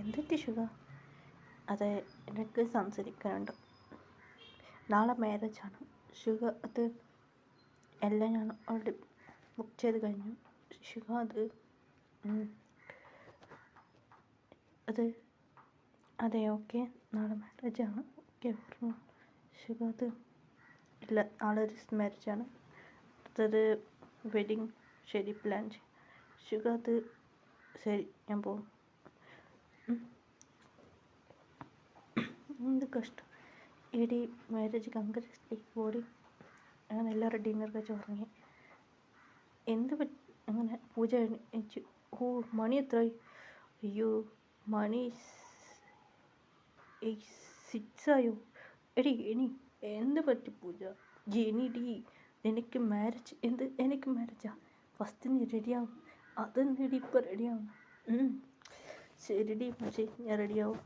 എന്തെറ്റി ഷുഗ? അതെ, എനിക്ക് സംസാരിക്കാനുണ്ട്. നാളെ മാരേജാണ് ഷുഗ. അത് എല്ലാം ഞാൻ ഓൾറെഡി ബുക്ക് ചെയ്ത് കഴിഞ്ഞു ഷുഗ. അത് അതെ, ഓക്കെ, നാളെ മാരേജാണ്. ഓക്കെ ഷുഗ. അത് ഇല്ല, നാളെ ഒരു മാരേജാണ്. അടുത്തത് വെഡിങ് ശരി പ്ലാൻ ചെയ്യും ഷുഗ. അത് ശരി, ഞാൻ പോകും. എന്ത് കഷ്ടം എടി, മാരേജ് കൺഗ്രാറ്റ്സ്ലി ഓടി. അങ്ങനെ എല്ലാവരും ഡിന്നർ കഴിച്ച് ഉറങ്ങി. എന്ത് അങ്ങനെ പൂജ കഴിച്ചു. ഓ, മണി എത്രയായി? അയ്യോ, മണി 6 ആയോ? എടി ഇനി എന്ത് പറ്റി പൂജ? എണീടി, എനിക്ക് മാരേജ്. എനിക്ക് മാരേജാ? ഫസ്റ്റ് നീ റെഡിയാവും. അതെന്തെടി ഇപ്പം റെഡിയാവും? ശരിടി പക്ഷേ ഞാൻ റെഡിയാവും.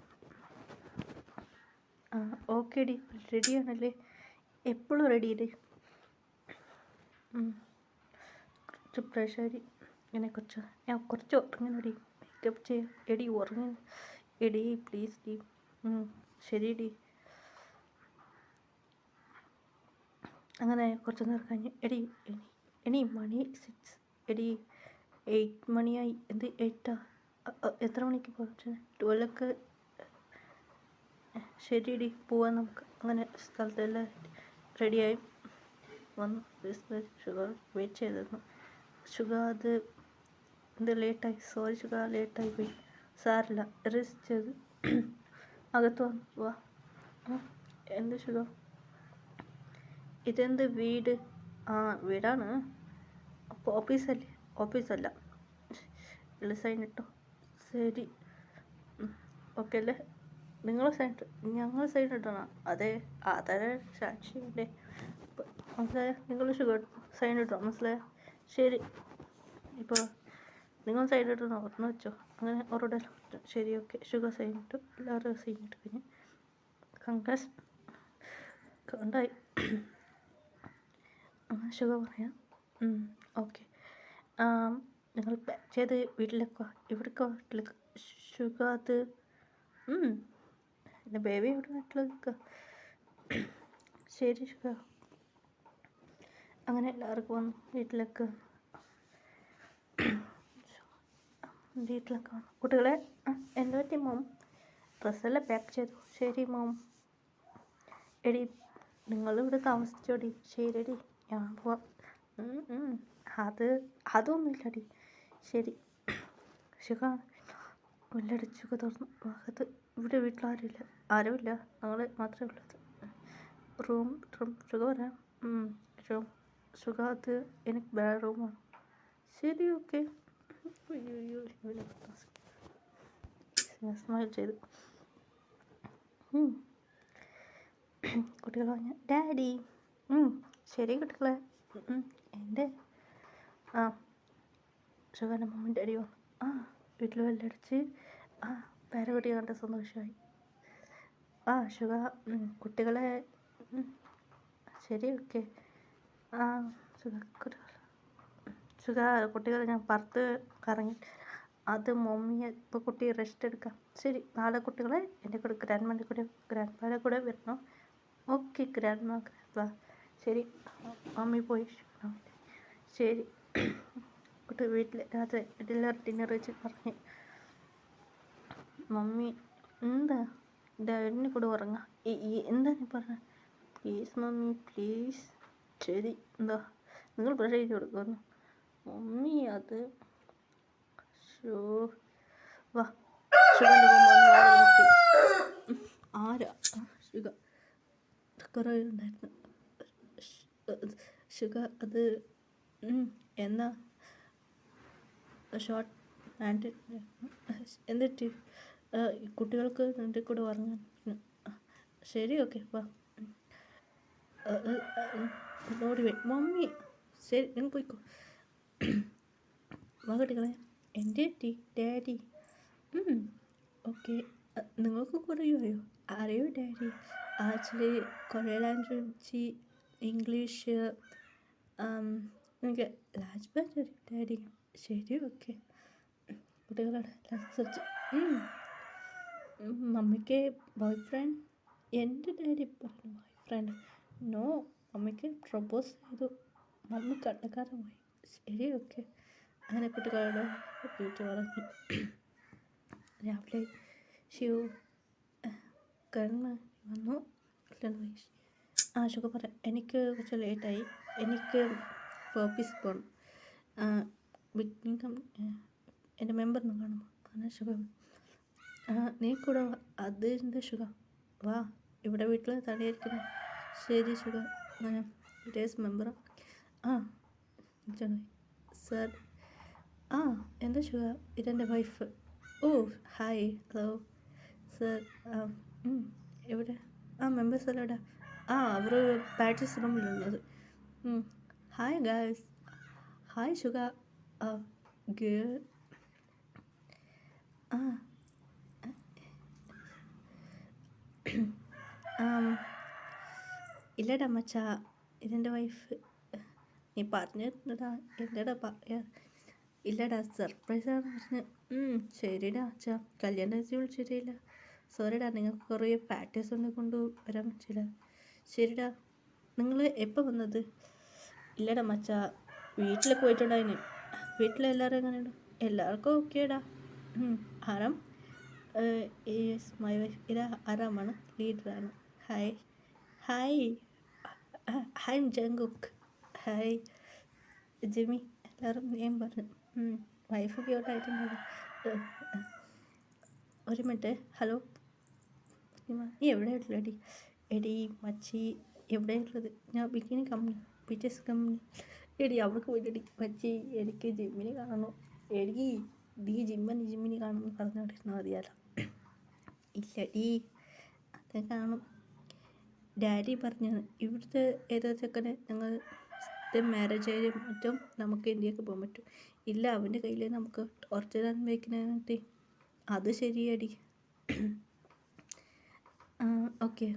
ഓക്കെ ഡി, റെഡിയാണല്ലേ? എപ്പോഴും റെഡിയല്ലേ? കുറച്ച് പ്രഷറി ഞാൻ കുറച്ച് ഉറങ്ങണടി. മേക്കപ്പ് ചെയ്യാം. എടി ഉറങ്ങ എടി, പ്ലീസ് ഡി. ശരി ഡി. അങ്ങനെ കുറച്ച് നേരം കഴിഞ്ഞ് എടി എടി മണി 6. എടി 8 മണിയായി. എന്ത് 8ആ? എത്ര മണിക്ക് പോകാൻ? 12 ശരിയടി, പോവാൻ നമുക്ക്. അങ്ങനെ സ്ഥലത്തെല്ലാം റെഡിയായി വന്നു. ഷുഗർ വെയിറ്റ് ചെയ്തിരുന്നു. ഷുഗർ അത് എന്ത് ലേറ്റായി? സോറി ഷുഗർ, ലേറ്റായി പോയി. സാരില്ല, റെസ്റ്റ് ചെയ്ത് അകത്ത് വന്നു. വാ. എന്ത് ഷുഗർ? ഇതെന്ത് വീട്? വീടാണ്. അപ്പോൾ ഓഫീസല്ലേ? ഓഫീസല്ല. ഇല്ല, സൈൻ ഇട്ടോ. ശരി, ഓക്കെ അല്ലേ? നിങ്ങൾ സൈൻ ഇട്ടോ? ഞങ്ങൾ സൈൻ ഇട്ടണം. അതെ, അതെ, സാക്ഷിയല്ലേ? മനസ്സിലായ? നിങ്ങൾ ഷുഗർ സൈൻ ഇട്ടോ, മനസ്സിലായ? ശരി, ഇപ്പോൾ നിങ്ങൾ സൈൻ ഇട്ടോ, ഓർമ്മ വെച്ചോ. അങ്ങനെ അവരോട് ശരി, ഓക്കെ. ഷുഗർ സൈൻ ഇട്ടു. എല്ലാവരും സൈൻ ഇട്ട് കഴിഞ്ഞ് കൺഗ്രാസ് ഉണ്ടായി. ഷുഗർ പറയാം. ഓക്കെ, നിങ്ങൾ പാക്ക് ചെയ്ത് വീട്ടിലേക്കോ? ഇവിടേക്കോ? വീട്ടിലേക്ക് ഷുഗർ. അത് എൻ്റെ ബേബി ഇവിടെ വീട്ടിലേക്ക്. ശരി ഷുഗർ. അങ്ങനെ എല്ലാവർക്കും വന്നു വീട്ടിലേക്ക്. വന്നു കുട്ടികളെ. എന്താ പറ്റി മോം? ഡ്രസ്സെല്ലാം പാക്ക് ചെയ്തു. ശരി മോം. എടി, നിങ്ങളിവിടെ താമസിച്ചോടി. ശരിയടി, ഞാൻ പോവാം. അതൊന്നുമില്ലടി. ശരി ഷുഗ. വെല്ലടിച്ചുക തുറന്നു. ഭാഗത്ത് ഇവിടെ വീട്ടിലാരുമില്ല. ആരുമില്ല, ഞങ്ങൾ മാത്രമേ ഉള്ളത്. റൂം ഷുഗ വരാം. റൂം ഷുഗ. അത് എനിക്ക് വേറെ റൂമാണ്. ശരി, ഓക്കെ. സ്മൈൽ ചെയ്തു. കുട്ടികൾ പറഞ്ഞു ഡാഡി. ശരി കുട്ടികളെ. എൻ്റെ ഷുഗറിൻ്റെ മമ്മി ഡാഡി വന്നു. വീട്ടിൽ വെല്ലടിച്ച് പേരക്കുട്ടി കണ്ട സന്തോഷമായി. ഷുഗ കുട്ടികളെ. ശരി, ഓക്കെ. ഷുഗ കുട്ടികളെ ഞാൻ പുറത്ത് കറങ്ങി. അത് മമ്മിയെ ഇപ്പോൾ കുട്ടി റെസ്റ്റ് എടുക്കാം. ശരി, നാളെ കുട്ടികളെ എൻ്റെ കൂടെ ഗ്രാൻഡ്പാരെ കൂടെ വരണം. Okay grandma. ശരി, മമ്മി പോയി. ശരി കുട്ടി വീട്ടിൽ രാത്രി എല്ലാവരും ഡിന്നർ വെച്ച് പറഞ്ഞ്. മമ്മി എന്താ ഡാഡിനെ കൂടെ ഉറങ്ങാം. എന്താ നീ പറഞ്ഞ? Please mummy, please. ശരി, എന്താ നിങ്ങൾ പ്രഷർ ചെയ്ത് കൊടുക്കുന്നു മമ്മി? അത് വാ. ആരാ? ഷുഗ കുറേ ഉണ്ടായിരുന്നു. ഷുഗ അത് എന്നാ ഷോർട്ട് പാൻറ്റ് എന്നിട്ട് കുട്ടികൾക്ക് എൻ്റെ കൂടെ ഉറങ്ങാൻ. ശരി, ഓക്കെ, വാ. ഓടി പോയി മമ്മി. ശരി, നിങ്ങൾ പോയിക്കോ. വാ കുട്ടികളെ. എൻ്റെ ഡാഡി. ഓക്കെ, നിങ്ങൾക്ക് കുറയോ? അറിയോ ഡാഡി? ആക്ച്വലി കുറേ ലാംഗ്വേജ്, ഇംഗ്ലീഷ്, എനിക്ക് ലാംഗ്വേജ് അറിയും ഡാഡി. ശരി, ഓക്കെ. കുട്ടികളോട് സംസാരിച്ചു. മമ്മിക്ക് ബോയ് ഫ്രണ്ട്, എൻ്റെ ഡാഡി പറഞ്ഞു ബോയ് ഫ്രണ്ട്. നോ, മമ്മിക്ക് പ്രൊപ്പോസ് ചെയ്തു, മമ്മി കണ്ടക്കാരൻ പോയി. ശരി, ഓക്കെ. അങ്ങനെ കുട്ടികളുടെ വീട്ടിൽ പറഞ്ഞു. രാവിലെ ശിവ കണ്ണ് വന്നു. ശുഖ പറയാം, എനിക്ക് കുറച്ച് ലേറ്റായി, എനിക്ക് ഓഫീസിൽ പോകണം, എൻ്റെ മെമ്പറിനെ കാണുമ്പോൾ. അങ്ങനെ സുഖം, നീ കൂടെ വാ. അത് എന്താ സുഖം, വാ, ഇവിടെ വീട്ടിൽ തടയിരിക്കുന്നു. ശരി സുഖം, ഞാൻ വിദേശ മെമ്പറാ. സർ, എന്താ സുഖ, ഇതെൻ്റെ wife. Oh hi, hello sir. എവിടെ? മെമ്പേഴ്സ് എല്ലാം ഇവിടെ. അവർ പ്രാക്ടീസ് റൂമിലുള്ളത്. Hi guys. ഹായ് സുഖ. ഗേൾ. ഇല്ലടാ മച്ചാ, ഇതെൻ്റെ വൈഫ്. നീ പറഞ്ഞിട്ടുണ്ടടാ, എന്റെടാ പറയാ. ഇല്ലടാ, സർപ്രൈസാണ് പറഞ്ഞ്. ശരിടാ അച്ഛാ, കല്യാണം വിളിച്ചിട്ടില്ല. സോറിടാ, നിങ്ങൾക്ക് കുറേ പ്രാക്ടീസ് കൊണ്ട് കൊണ്ടുവരാൻ പറ്റില്ല. ശരിടാ, നിങ്ങൾ എപ്പോൾ വന്നത്? ഇല്ലടാ മച്ചാ, വീട്ടിൽ പോയിട്ടുണ്ടായിന്. വീട്ടിലെല്ലാവരും എങ്ങനെയുണ്ട്? എല്ലാവർക്കും ഓക്കേടാ. ആരാം? Is my wife. ഇതാ ആരാമാണ്, ലീഡറാണ്. Hi hi, I am Jungkook. Hi Jimmy. എല്ലാവരും ഞാൻ പറഞ്ഞു. വൈഫ് ക്യൂട്ടായിട്ടുണ്ടല്ലോ. ഒരു മിനിറ്റ്, ഹലോ. നീ എവിടെയുള്ളടി? എടി മച്ചി, എവിടെയുള്ളത്? ഞാൻ ബിക്കിനി കമ്പനി, BTS കമ്പനി. എടി അവൾക്ക് പോയിട്ടടി. മച്ചി, എനിക്ക് ജിമ്മിനെ കാണണം. എടി നീ ജിമ്മിനെ കാണുമെന്ന് പറഞ്ഞോണ്ടിരുന്നാൽ മതിയല്ലോ. ഇല്ലടി, അത് കാണും. ഡാഡി പറഞ്ഞു ഇവിടുത്തെ ഏതോ ചെക്കനെ ഞങ്ങൾ മാരേജ് ആയാലും മറ്റും നമുക്ക് ഇന്ത്യക്ക് പോകാൻ പറ്റും. ഇല്ല, അവൻ്റെ കയ്യിൽ നമുക്ക് ഒറിജിനൽ വെക്കുന്നതിന്. അത് ശരിയടി. ഓക്കെ.